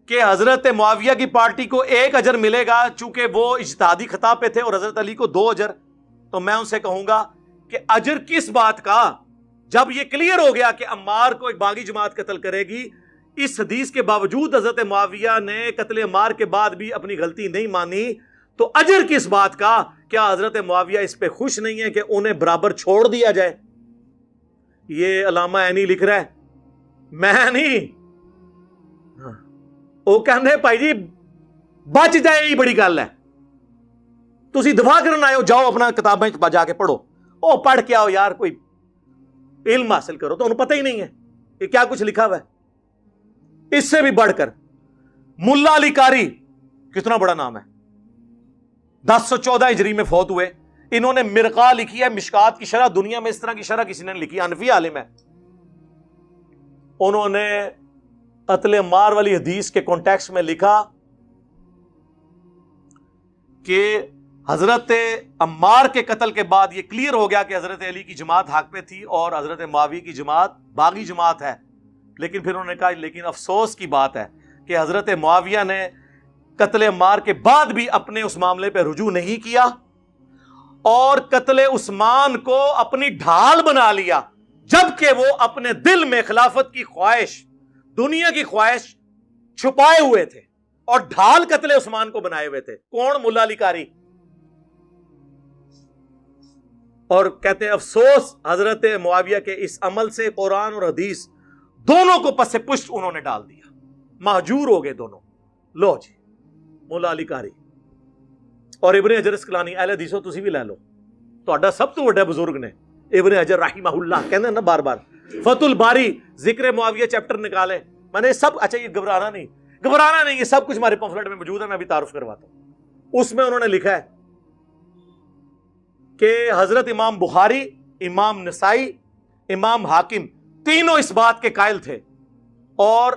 کہ حضرت معاویہ کی پارٹی کو 1 اجر ملے گا چونکہ وہ اجتہادی خطا پہ تھے اور حضرت علی کو 2 اجر، تو میں ان سے کہوں گا کہ اجر کس بات کا، جب یہ کلیئر ہو گیا کہ عمار کو ایک باغی جماعت قتل کرے گی، اس حدیث کے باوجود حضرت معاویہ نے قتل عمار کے بعد بھی اپنی غلطی نہیں مانی، تو اجر کس بات کا؟ کیا حضرت معاویہ اس پہ خوش نہیں ہے کہ انہیں برابر چھوڑ دیا جائے؟ یہ علامہ عینی لکھ رہا ہے، میں نہیں، وہ کہنے بھائی جی بچ جائے، یہی بڑی گل ہے، تسی دفاع کرنا آئے ہو، جاؤ اپنا کتابیں جا کے پڑھو، او پڑھ کے آؤ یار، کوئی علم حاصل کرو، تو انہیں پتہ ہی نہیں ہے کہ کیا کچھ لکھا ہوا ہے۔ اس سے بھی بڑھ کر ملا علی قاری، کتنا بڑا نام ہے، 1014 ہجری میں فوت ہوئے، انہوں نے مرقہ لکھی ہے، مشکات کی شرح، دنیا میں اس طرح کی شرح کسی نے لکھی، حنفی عالم ہے، انہوں نے قتل عمار والی حدیث کے کانٹیکسٹ میں لکھا کہ حضرت عمار کے قتل کے بعد یہ کلیئر ہو گیا کہ حضرت علی کی جماعت حق پہ تھی اور حضرت معاویہ کی جماعت باغی جماعت ہے، لیکن پھر انہوں نے کہا لیکن افسوس کی بات ہے کہ حضرت معاویہ نے قتل عمار کے بعد بھی اپنے اس معاملے پہ رجوع نہیں کیا اور قتل عثمان کو اپنی ڈھال بنا لیا، جبکہ وہ اپنے دل میں خلافت کی خواہش، دنیا کی خواہش چھپائے ہوئے تھے اور ڈھال قتل عثمان کو بنائے ہوئے تھے۔ کون؟ ملا علی قاری۔ اور کہتے ہیں افسوس حضرت معاویہ کے اس عمل سے قرآن اور حدیث دونوں کو پس پشت انہوں نے ڈال دیا، مہجور ہو گئے دونوں۔ لو جی، مولا علی قاری اور ابن حجر اسقلانی، اہل حدیثوں تسی بھی لے لو، تہاڈا سب تو بڑا بزرگ نے ابن حجر رحمہ اللہ، کہندے نا بار بار فتح الباری، ذکر معاویہ چیپٹر نکالے، میں نے سب، اچھا یہ گھبرانا نہیں، یہ سب کچھ ہمارے پمفلٹ میں موجود ہے، میں بھی تعارف کرواتا ہوں۔ اس میں انہوں نے لکھا ہے کہ حضرت امام بخاری، امام نسائی، امام حاکم تینوں اس بات کے قائل تھے، اور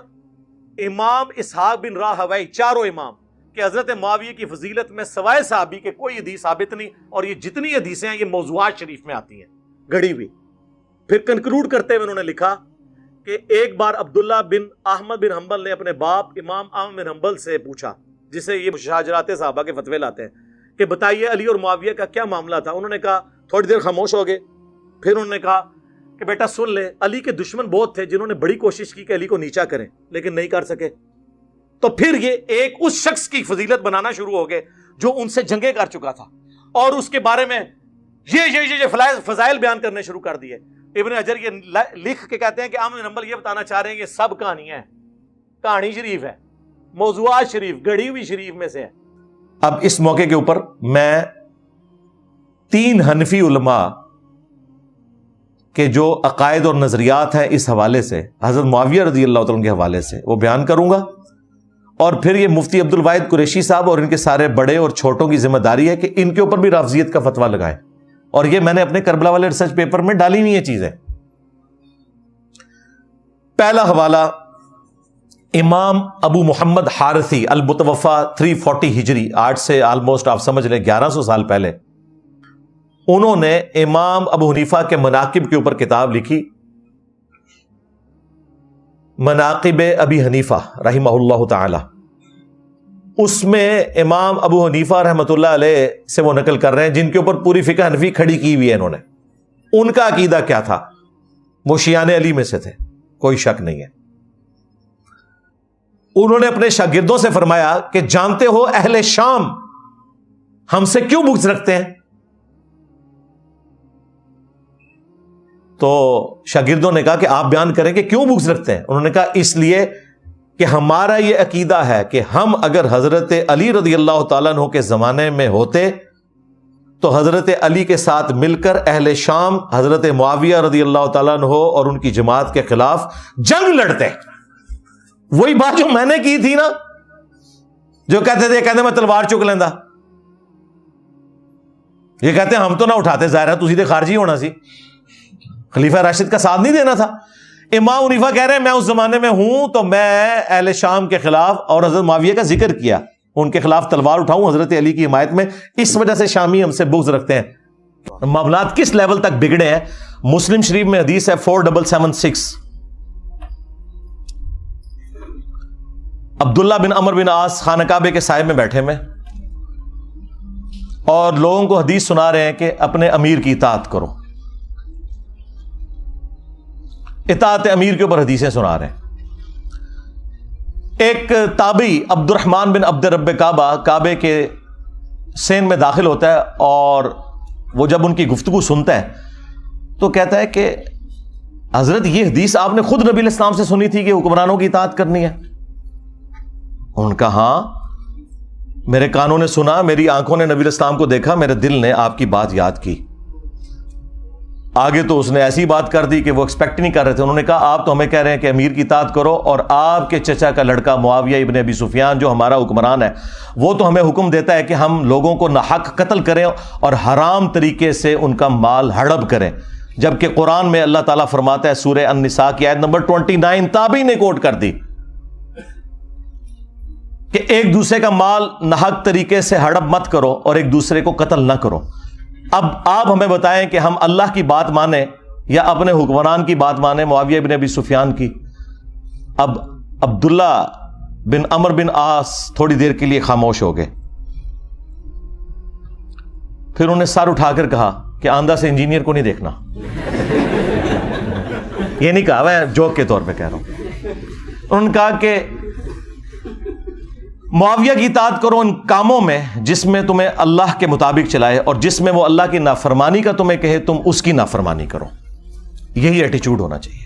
امام اسحاق بن راہوی، چاروں امام، کہ حضرت معاویہ کی فضیلت میں سوائے صحابی کے کوئی حدیث ثابت نہیں، اور یہ جتنی حدیثیں ہیں یہ موضوعات شریف میں آتی ہیں گھڑی ہوئی۔ پھر کنکلوڈ کرتے ہوئے انہوں نے لکھا کہ ایک بار عبداللہ بن احمد بن حنبل نے اپنے باپ امام احمد بن حنبل سے پوچھا، جسے یہ مشاجرات صحابہ کے فتوے لاتے ہیں، کہ بتائیے علی اور معاویہ کا کیا معاملہ تھا؟ انہوں نے کہا، تھوڑی دیر خاموش ہو گئے، پھر انہوں نے کہا کہ بیٹا سن لے، علی کے دشمن بہت تھے جنہوں نے بڑی کوشش کی کہ علی کو نیچا کریں لیکن نہیں کر سکے، تو پھر یہ ایک اس شخص کی فضیلت بنانا شروع ہو گئے جو ان سے جنگیں کر چکا تھا، اور اس کے بارے میں یہ فضائل بیان کرنے شروع کر دیے۔ ابن حجر یہ لکھ کے کہتے ہیں کہ احمد بن حنبل یہ بتانا چاہ رہے ہیں کہ سب کہانیاں ہیں، کہانی شریف ہے، موضوعات شریف، گھڑی ہوئی شریف میں سے ہے۔ اب اس موقع کے اوپر میں 3 حنفی علماء کے جو عقائد اور نظریات ہیں اس حوالے سے، حضرت معاویہ رضی اللہ تعالیٰ کے حوالے سے، وہ بیان کروں گا، اور پھر یہ مفتی عبد الواحد قریشی صاحب اور ان کے سارے بڑے اور چھوٹوں کی ذمہ داری ہے کہ ان کے اوپر بھی رافضیت کا فتویٰ لگائیں، اور یہ میں نے اپنے کربلا والے ریسرچ پیپر میں ڈالی ہوئی یہ چیزیں۔ پہلا حوالہ امام ابو محمد حارثی المتوفی 340 ہجری، آج سے آلموسٹ آپ سمجھ لیں 1100 سال پہلے، انہوں نے امام ابو حنیفہ کے مناقب کے اوپر کتاب لکھی، مناقب ابی حنیفہ رحمہ اللہ تعالی. اس میں امام ابو حنیفہ رحمۃ اللہ علیہ سے وہ نقل کر رہے ہیں جن کے اوپر پوری فقہ حنفی کھڑی کی ہوئی ہے انہوں نے. ان کا عقیدہ کیا تھا؟ وہ شیعان علی میں سے تھے، کوئی شک نہیں ہے. انہوں نے اپنے شاگردوں سے فرمایا کہ جانتے ہو اہل شام ہم سے کیوں بغض رکھتے ہیں؟ تو شاگردوں نے کہا کہ آپ بیان کریں کہ کیوں بغض رکھتے ہیں. انہوں نے کہا اس لیے کہ ہمارا یہ عقیدہ ہے کہ ہم اگر حضرت علی رضی اللہ تعالیٰ عنہ کے زمانے میں ہوتے تو حضرت علی کے ساتھ مل کر اہل شام حضرت معاویہ رضی اللہ تعالیٰ عنہ اور ان کی جماعت کے خلاف جنگ لڑتے. وہی بات جو میں نے کی تھی نا، جو کہتے میں تلوار چک لینا. یہ کہتے ہیں ہم تو نہ اٹھاتے، ظاہر ہے تسی تے خارجی ہونا سی، خلیفہ راشد کا ساتھ نہیں دینا تھا. امام حنیفہ کہہ رہے ہیں میں اس زمانے میں ہوں تو میں اہل شام کے خلاف اور حضرت معاویہ کا ذکر کیا، ان کے خلاف تلوار اٹھاؤں حضرت علی کی حمایت میں. اس وجہ سے شامی ہم سے بغض رکھتے ہیں. معاملات کس لیول تک بگڑے ہیں؟ مسلم شریف میں حدیث ہے 4776، عبداللہ بن عمر بن عاص خانہ کعبے کے سائے میں بیٹھے میں اور لوگوں کو حدیث سنا رہے ہیں کہ اپنے امیر کی اطاعت کرو. اطاعت امیر کے اوپر حدیثیں سنا رہے ہیں. ایک تابعی عبد الرحمن بن عبد رب کعبہ کعبے کے سین میں داخل ہوتا ہے اور وہ جب ان کی گفتگو سنتا ہے تو کہتا ہے کہ حضرت یہ حدیث آپ نے خود نبی علیہ السلام سے سنی تھی کہ حکمرانوں کی اطاعت کرنی ہے؟ ان کا ہاں، میرے کانوں نے سنا، میری آنکھوں نے نبی علیہ السلام کو دیکھا، میرے دل نے آپ کی بات یاد کی. آگے تو اس نے ایسی بات کر دی کہ وہ ایکسپیکٹ نہیں کر رہے تھے. انہوں نے کہا آپ تو ہمیں کہہ رہے ہیں کہ امیر کی اطاعت کرو اور آپ کے چچا کا لڑکا معاویہ ابن ابی سفیان جو ہمارا حکمران ہے وہ تو ہمیں حکم دیتا ہے کہ ہم لوگوں کو ناحق قتل کریں اور حرام طریقے سے ان کا مال ہڑپ کریں، جبکہ قرآن میں اللہ تعالیٰ فرماتا ہے سورہ النساء کی آیت نمبر 29 تابعی نے کوٹ کر دی کہ ایک دوسرے کا مال ناحق طریقے سے ہڑپ مت کرو اور ایک دوسرے کو قتل نہ کرو. اب آپ ہمیں بتائیں کہ ہم اللہ کی بات مانیں یا اپنے حکمران کی بات مانیں، معاویہ بن ابی سفیان کی. اب عبداللہ بن عمر بن عاص تھوڑی دیر کے لیے خاموش ہو گئے، پھر انہوں نے سر اٹھا کر کہا کہ آندھا سے انجینئر کو نہیں دیکھنا. یہ نہیں کہا، میں جوک کے طور پہ کہہ رہا ہوں. انہوں نے کہا کہ معاویہ کی اطاعت کرو ان کاموں میں جس میں تمہیں اللہ کے مطابق چلائے، اور جس میں وہ اللہ کی نافرمانی کا تمہیں کہے تم اس کی نافرمانی کرو. یہی ایٹیچیوڈ ہونا چاہیے.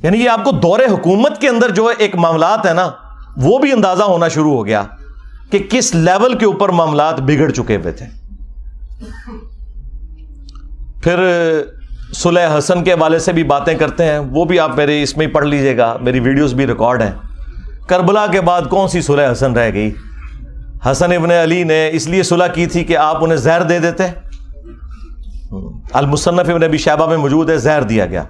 یعنی یہ آپ کو دور حکومت کے اندر جو ایک معاملات ہے نا وہ بھی اندازہ ہونا شروع ہو گیا کہ کس لیول کے اوپر معاملات بگڑ چکے ہوئے تھے. پھر صلح حسن کے حوالے سے بھی باتیں کرتے ہیں، وہ بھی آپ میرے اس میں ہی پڑھ لیجئے گا، میری ویڈیوز بھی ریکارڈ ہیں. کربلا کے بعد کون سی صلح حسن رہ گئی؟ حسن ابن علی نے اس لیے صلح کی تھی کہ آپ انہیں زہر دے دیتے. المصنف ابن ابی شیبہ میں موجود ہے، زہر دیا گیا.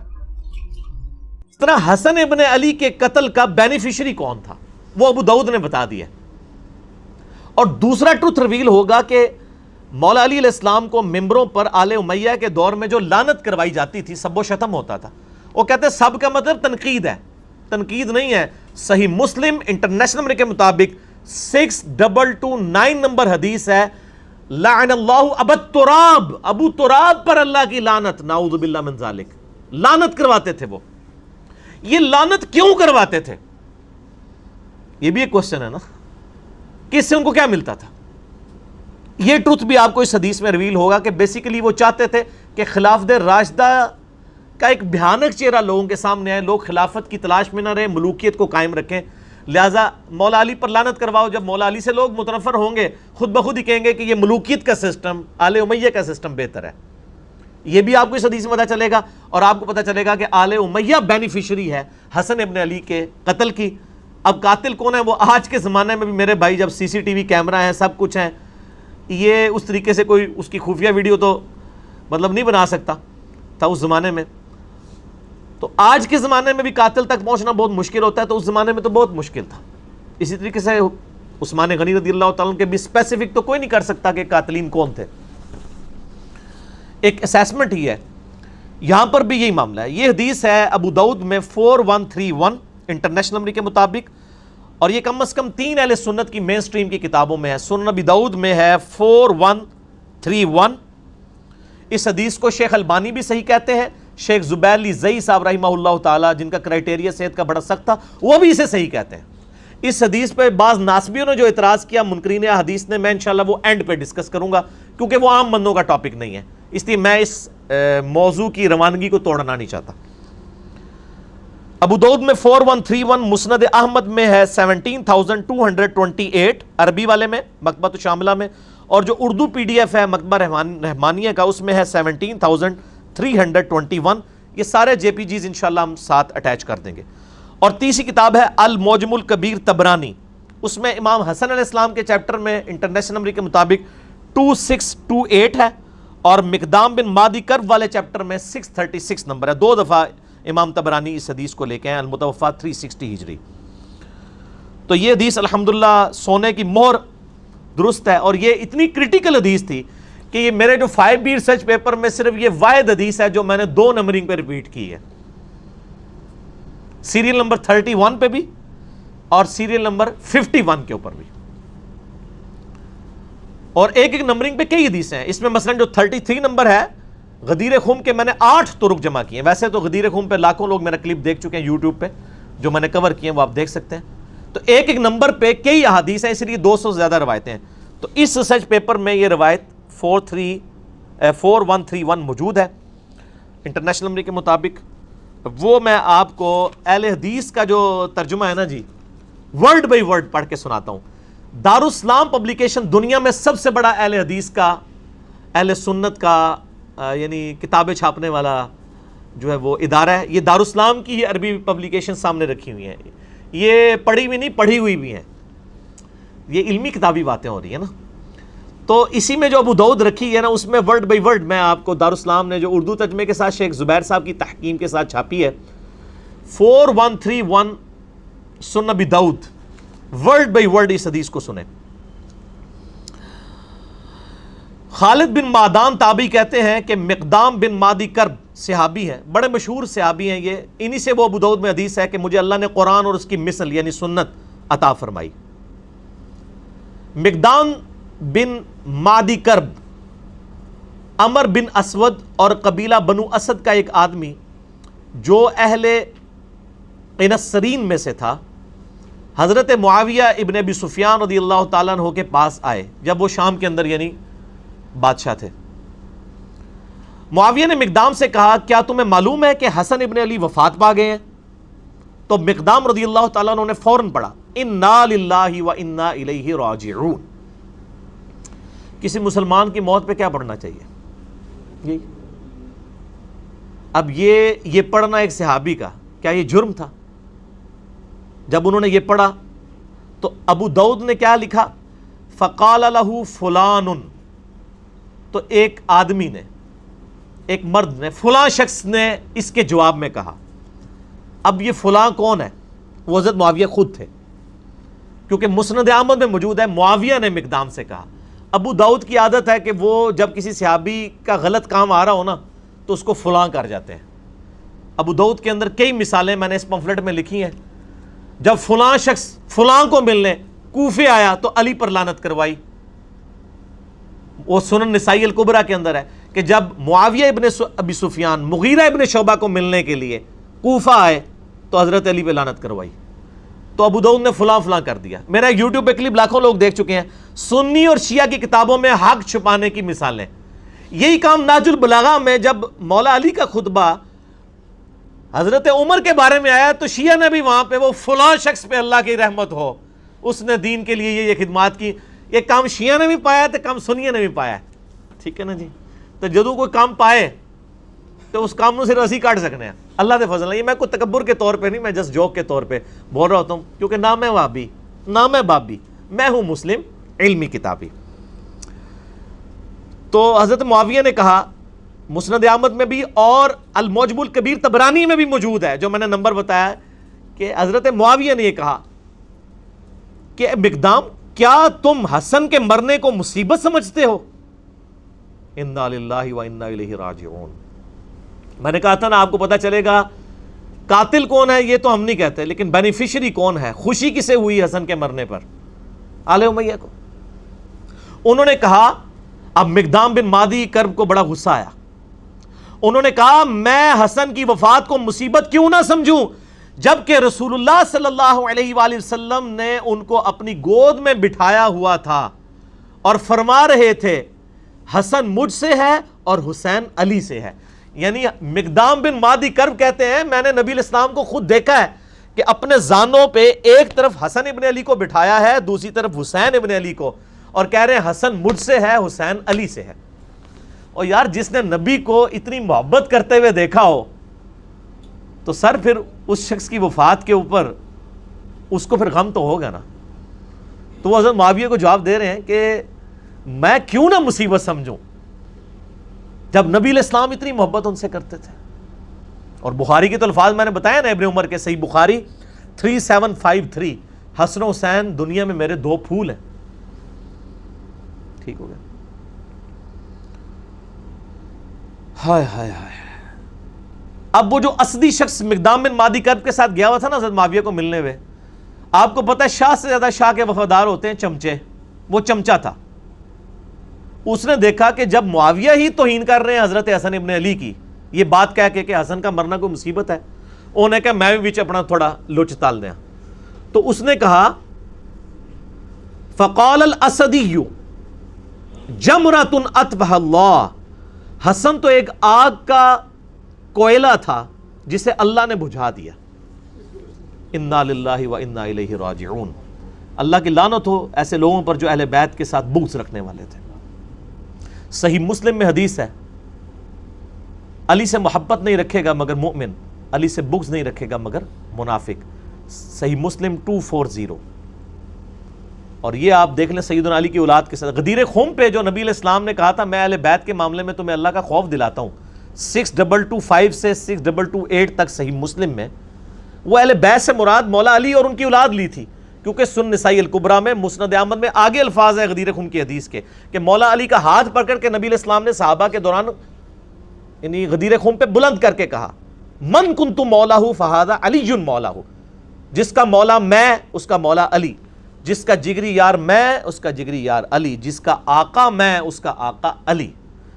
اس طرح حسن ابن علی کے قتل کا بینیفیشری کون تھا وہ ابو داؤد نے بتا دیا. اور دوسرا ٹروتھ ریویل ہوگا کہ مولا علی علیہ السلام کو ممبروں پر آل امیہ کے دور میں جو لعنت کروائی جاتی تھی، سب و شتم ہوتا تھا، وہ کہتے سب کا مطلب تنقید ہے، تنقید نہیں ہے. صحیح مسلم انٹرنیشنل نمبر کے مطابق 6229 نمبر حدیث ہے، لعن اللہ ابا تراب، ابو تراب پر اللہ کی لعنت، نعوذ باللہ من ذالک. لعنت کرواتے تھے وہ. یہ لعنت کیوں کرواتے تھے؟ یہ بھی ایک کوسچن ہے نا، کہ اس سے ان کو کیا ملتا تھا؟ یہ ٹروتھ بھی آپ کو اس حدیث میں ریویل ہوگا کہ بیسیکلی وہ چاہتے تھے کہ خلافت راشدہ کا ایک بھیانک چہرہ لوگوں کے سامنے آئے، لوگ خلافت کی تلاش میں نہ رہے، ملوکیت کو قائم رکھیں. لہٰذا مولا علی پر لعنت کرواؤ. جب مولا علی سے لوگ متنفر ہوں گے خود بخود ہی کہیں گے کہ یہ ملوکیت کا سسٹم، آل امیہ کا سسٹم بہتر ہے. یہ بھی آپ کو اس حدیث میں پتہ چلے گا. اور آپ کو پتہ چلے گا کہ آل امیہ بینیفیشری ہے حسن ابن علی کے قتل کی. اب قاتل کون ہے؟ وہ آج کے زمانے میں بھی میرے بھائی جب CCTV کیمرہ ہیں، سب کچھ ہیں، یہ اس طریقے سے کوئی اس کی خفیہ ویڈیو تو مطلب نہیں بنا سکتا تھا اس زمانے میں. تو آج کے زمانے میں بھی قاتل تک پہنچنا بہت مشکل ہوتا ہے، تو اس زمانے میں تو بہت مشکل تھا. اسی طریقے سے عثمان غنی رضی اللہ تعالیٰ عنہ کے بھی اسپیسیفک تو کوئی نہیں کر سکتا کہ قاتلین کون تھے. ایک اسیسمنٹ ہی ہے، یہاں پر بھی یہی معاملہ ہے. یہ حدیث ہے ابو داؤد میں 4131 انٹرنیشنل نمبر کے مطابق، اور یہ کم از کم 3 اہل سنت کی مین سٹریم کی کتابوں میں ہے. سنن ابی داؤد میں ہے 4131. اس حدیث کو شیخ البانی بھی صحیح کہتے ہیں. شیخ زبیر علی زئی صاحب رحمہ اللہ تعالی، جن کا کرائٹیریا صحت کا بڑا سخت تھا، وہ بھی اسے صحیح کہتے ہیں. اس حدیث پہ بعض ناسبیوں نے جو اعتراض کیا منکرین حدیث نے، میں انشاءاللہ وہ اینڈ پہ ڈسکس کروں گا، کیونکہ وہ عام بندوں کا ٹاپک نہیں ہے، اس لیے میں اس موضوع کی روانگی کو توڑنا نہیں چاہتا. ابو داؤد میں 4131، مسند احمد میں ہے 17228 عربی والے میں مکتبۃ الشاملہ میں، اور جو اردو پی ڈی ایف ہے مکتبہ رحمانیہ کا، اس میں ہے 17321. یہ سارے جے پی جیز انشاءاللہ ہم ساتھ اٹیچ کر دیں گے. اور تیسری کتاب ہے المعجم الکبیر طبرانی، اس میں امام حسن علیہ السلام کے چیپٹر میں انٹرنیشنل نمبر کے مطابق 2628 ہے، اور مقدام بن مادی کرب والے چیپٹر میں 636 نمبر ہے. 2 دفعہ امام طبرانی اس حدیث کو لے کے ہیں، المتوفا 360 ہجری. تو یہ حدیث الحمدللہ سونے کی مہر درست ہے، اور یہ اتنی کرٹیکل حدیث تھی کہ یہ میرے جو 5B ریسرچ پیپر میں صرف یہ واحد حدیث ہے جو میں نے 2 نمبرنگ پہ ریپیٹ کی ہے، سیریل نمبر 31 پہ بھی اور سیریل نمبر 51 کے اوپر بھی. اور ایک نمبرنگ پہ کئی حدیث ہیں. اس میں مثلا جو 33 نمبر ہے غدیر خم کے، میں نے 8 طرق جمع کیے ہیں. ویسے تو غدیر خم پہ لاکھوں لوگ میرا کلپ دیکھ چکے ہیں یوٹیوب پہ، جو میں نے کور کیے ہیں وہ آپ دیکھ سکتے ہیں. تو ایک نمبر پہ کئی احادیث ہیں، اس لیے 200 سے زیادہ روایتیں ہیں. تو اس ریسرچ پیپر میں یہ روایت 4131 موجود ہے انٹرنیشنل نمبر کے مطابق. وہ میں آپ کو اہل حدیث کا جو ترجمہ ہے نا جی، ورڈ بائی ورڈ پڑھ کے سناتا ہوں. دارالاسلام پبلیکیشن دنیا میں سب سے بڑا اہل حدیث کا، اہل سنت کا یعنی کتابیں چھاپنے والا جو ہے وہ ادارہ ہے. یہ دارالاسلام کی عربی پبلیکیشن سامنے رکھی ہوئی ہیں، یہ پڑھی ہوئی نہیں پڑھی ہوئی بھی ہیں، یہ علمی کتابی باتیں ہو رہی ہیں نا. تو اسی میں جو ابو داؤد رکھی ہے نا، اس میں ورڈ بائی ورڈ میں آپ کو دارالاسلام نے جو اردو ترجمے کے ساتھ شیخ زبیر صاحب کی تحکیم کے ساتھ چھاپی ہے 4131 سنن ابی داؤد، ورڈ بائی ورڈ اس حدیث کو سنیں. خالد بن معدان تابعی کہتے ہیں کہ مقدام بن مادی کرب صحابی ہیں، بڑے مشہور صحابی ہیں یہ. انہی سے وہ ابو داؤد میں حدیث ہے کہ مجھے اللہ نے قرآن اور اس کی مثل یعنی سنت عطا فرمائی. مقدام بن مادی کرب عمر بن اسود اور قبیلہ بنو اسد کا ایک آدمی جو اہل قنسرین میں سے تھا، حضرت معاویہ ابن ابی سفیان رضی اللہ تعالیٰ عنہ کے پاس آئے جب وہ شام کے اندر یعنی بادشاہ تھے. معاویہ نے مقدام سے کہا کیا تمہیں معلوم ہے کہ حسن ابن علی وفات پا گئے ہیں؟ تو مقدام رضی اللہ تعالیٰ عنہ نے فوراً پڑھا انا للہ و انا الیہ راجعون. کسی مسلمان کی موت پہ کیا پڑھنا چاہیے؟ یہی. اب یہ پڑھنا ایک صحابی کا کیا یہ جرم تھا؟ جب انہوں نے یہ پڑھا تو ابو داؤد نے کیا لکھا؟ فقال لہ فلان، تو ایک آدمی نے، ایک مرد نے، فلاں شخص نے اس کے جواب میں کہا. اب یہ فلاں کون ہے؟ وہ حضرت معاویہ خود تھے، کیونکہ مسند احمد میں موجود ہے معاویہ نے مقدام سے کہا. ابو داؤد کی عادت ہے کہ وہ جب کسی صحابی کا غلط کام آ رہا ہو نا تو اس کو فلاں کر جاتے ہیں. ابو داؤد کے اندر کئی مثالیں میں نے اس پمفلٹ میں لکھی ہیں. جب فلاں شخص فلاں کو ملنے کوفے آیا تو علی پر لعنت کروائی. وہ سنن نسائی الکبریٰ کے اندر ہے کہ جب معاویہ ابن ابی سفیان مغیرہ ابن شعبہ کو ملنے کے لیے کوفہ آئے تو حضرت علی پہ لعنت کروائی. تو ابو داؤد نے فلاں فلاں کر دیا. میرا ایک یوٹیوب پہ کلپ لاکھوں لوگ دیکھ چکے ہیں، سنی اور شیعہ کی کتابوں میں حق چھپانے کی مثالیں. یہی کام نہج البلاغہ میں جب مولا علی کا خطبہ حضرت عمر کے بارے میں آیا تو شیعہ نے بھی وہاں پہ وہ فلاں شخص پہ اللہ کی رحمت ہو، اس نے دین کے لیے یہ خدمات کی. یہ کام شیعہ نے بھی پایا تو کام سنیہ نے بھی پایا. ٹھیک ہے نا جی. تو جدو کوئی کام پائے تو اس کام سے رسی کاٹ سکنے ہیں اللہ دے فضل. یہ میں کوئی تکبر کے طور پہ نہیں، میں جسٹ جوک کے طور پہ بول رہا ہوتا ہوں، کیونکہ نہ میں وہابی نہ میں بابی، میں ہوں مسلم علمی کتابی. تو حضرت معاویہ نے کہا، مسند احمد میں بھی اور المعجم الکبیر طبرانی میں بھی موجود ہے جو میں نے نمبر بتایا، کہ حضرت معاویہ نے یہ کہا کہ مقدام کیا تم حسن کے مرنے کو مصیبت سمجھتے ہو؟ انا للہ و انا الیہ راجعون۔ میں نے کہا تھا نا آپ کو پتہ چلے گا قاتل کون ہے، یہ تو ہم نہیں کہتے، لیکن بینیفیشری کون ہے، خوشی کسے ہوئی حسن کے مرنے پر؟ آل امیہ کو۔ انہوں نے کہا، اب مقدام بن مادی کرب کو بڑا غصہ آیا، انہوں نے کہا میں حسن کی وفات کو مصیبت کیوں نہ سمجھوں، جبکہ رسول اللہ صلی اللہ علیہ وآلہ وسلم نے ان کو اپنی گود میں بٹھایا ہوا تھا اور فرما رہے تھے حسن مجھ سے ہے اور حسین علی سے ہے۔ یعنی مقدام بن مادی کرب کہتے ہیں میں نے نبی الاسلام کو خود دیکھا ہے کہ اپنے زانوں پہ ایک طرف حسن ابن علی کو بٹھایا ہے، دوسری طرف حسین ابن علی کو، اور کہہ رہے ہیں حسن مجھ سے ہے، حسین علی سے ہے۔ اور یار جس نے نبی کو اتنی محبت کرتے ہوئے دیکھا ہو تو سر پھر اس شخص کی وفات کے اوپر اس کو پھر غم تو ہوگا نا۔ تو وہ حضرت معاویہ کو جواب دے رہے ہیں کہ میں کیوں نہ مصیبت سمجھوں جب نبی علیہ السلام اتنی محبت ان سے کرتے تھے۔ اور بخاری کے تو الفاظ میں نے بتایا نا ابن عمر کے، صحیح بخاری 3753، حسن و حسین دنیا میں میرے دو پھول ہیں۔ ٹھیک ہو گیا؟ ہائے ہائے ہائے۔ اب وہ جو اسدی شخص مقدام بن مادی کرب کے ساتھ گیا ہوا تھا نا حضرت معاویہ کو ملنے ہوئے، آپ کو پتہ ہے شاہ سے زیادہ شاہ کے وفادار ہوتے ہیں چمچے، وہ چمچہ تھا۔ اس نے دیکھا کہ جب معاویہ ہی توہین کر رہے ہیں حضرت حسن ابن علی کی، یہ بات کہہ کے کہ حسن کا مرنا کوئی مصیبت ہے، انہوں نے کہا میں بھی بیچ اپنا تھوڑا لچ تال دیا۔ تو اس نے کہا فقال الاسدی جمرۃ اطفأ اللہ، حسن تو ایک آگ کا کوئلہ تھا جسے اللہ نے بجھا دیا۔ انا للہ و انا الیہ راجعون۔ اللہ کی لعنت ہو ایسے لوگوں پر جو اہل بیت کے ساتھ بغض رکھنے والے تھے۔ صحیح مسلم میں حدیث ہے، علی سے محبت نہیں رکھے گا مگر مومن، علی سے بغض نہیں رکھے گا مگر منافق۔ صحیح مسلم 240۔ اور یہ آپ دیکھ لیں سیدنا علی کی اولاد کے ساتھ غدیر خم پہ جو نبی علیہ السلام نے کہا تھا میں اہل بیت کے معاملے میں تمہیں اللہ کا خوف دلاتا ہوں، 6225 سے 6228 تک صحیح مسلم میں، وہ اہل بیت سے مراد مولا علی اور ان کی اولاد لی تھی، کیونکہ سن نسائی الکبریٰ میں مسند احمد میں آگے الفاظ ہے غدیر خم کی حدیث کے کہ مولا علی کا ہاتھ پکڑ کے نبی علیہ السلام نے صحابہ کے دوران یعنی غدیر خم پہ بلند کر کے کہا من کنت مولاہ فہذا علی مولاہ، جس کا مولا میں اس کا مولا علی، جس کا جگری یار میں اس کا جگری یار علی، جس کا آقا میں اس کا آقا علی۔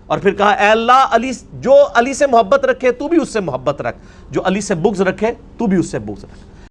اور پھر کہا اے اللہ علی جو علی سے محبت رکھے تو بھی اس سے محبت رکھ، جو علی سے بغض رکھے تو بھی اس سے بغض رکھ۔